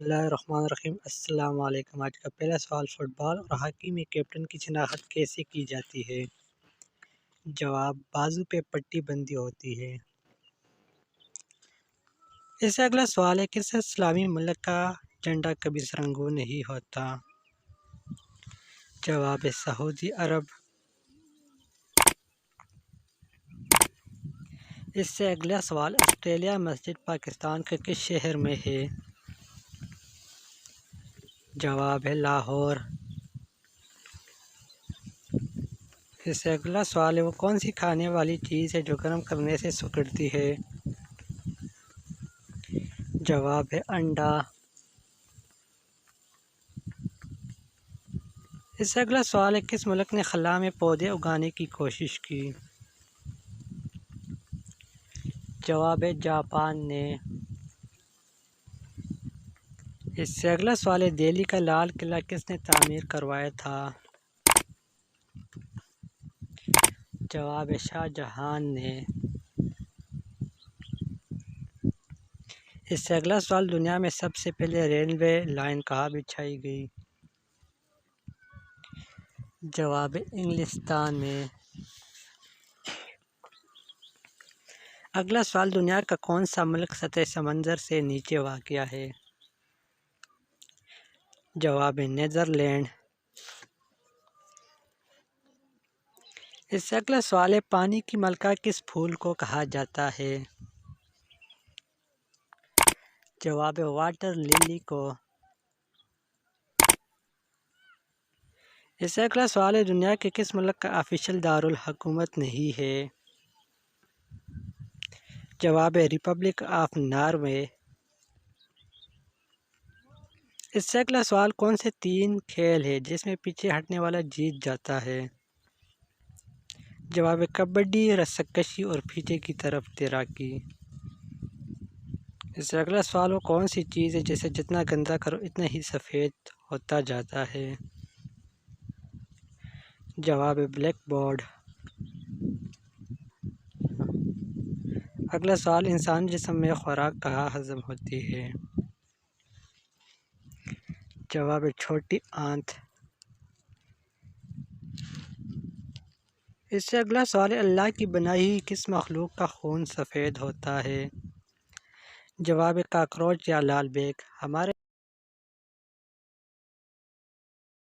بسم اللہ الرحمن الرحیم۔ السلام علیکم۔ آج کا پہلا سوال، فٹ بال اور ہاکی میں کیپٹن کی شناخت کیسے کی جاتی ہے؟ جواب، بازو پہ پٹی بندھی ہوتی ہے۔ اس سے اگلا سوال ہے، کس اسلامی ملک کا جھنڈا کبھی سرنگوں نہیں ہوتا؟ جواب، سعودی عرب۔ اس سے اگلا سوال، آسٹریلیا مسجد پاکستان کے کس شہر میں ہے؟ جواب ہے لاہور۔ اس سے اگلا سوال ہے، وہ کون سی کھانے والی چیز ہے جو گرم کرنے سے سکڑتی ہے؟ جواب ہے انڈا۔ اس سے اگلا سوال ہے، کس ملک نے خلا میں پودے اگانے کی کوشش کی؟ جواب ہے جاپان نے۔ اس سے اگلا سوال ہے، دہلی کا لال قلعہ کس نے تعمیر کروایا تھا؟ جواب ہے شاہ جہان نے۔ اس سے اگلا سوال، دنیا میں سب سے پہلے ریلوے لائن کہاں بچھائی گئی؟ جواب ہے انگلستان میں۔ اگلا سوال، دنیا کا کون سا ملک سطح سمندر سے نیچے واقع ہے؟ جواب ہے نیدرلینڈ۔ اس سے اگلا سوال ہے، پانی کی ملکہ کس پھول کو کہا جاتا ہے؟ جواب ہے واٹر للی کو۔ اس سے اگلا سوال ہے، دنیا کے کس ملک کا آفیشیل دارالحکومت نہیں ہے؟ جواب ہے ریپبلک آف ناروے۔ اس سے اگلا سوال، کون سے 3 کھیل ہے جس میں پیچھے ہٹنے والا جیت جاتا ہے؟ جواب ہے کبڈی، رسا کشی اور پیچھے کی طرف تیراکی۔ اس سے اگلا سوال، وہ کون سی چیز ہے جسے جتنا گندا کرو اتنا ہی سفید ہوتا جاتا ہے؟ جواب ہے بلیک بورڈ۔ اگلا سوال، انسانی جسم میں خوراک کہاں ہضم ہوتی ہے؟ جواب ہے چھوٹی آنت۔ اس سے اگلا سوال ہے، اللہ کی بنائی ہوئی کس مخلوق کا خون سفید ہوتا ہے؟ جواب ہے کاکروچ یا لال بیگ۔ ہمارے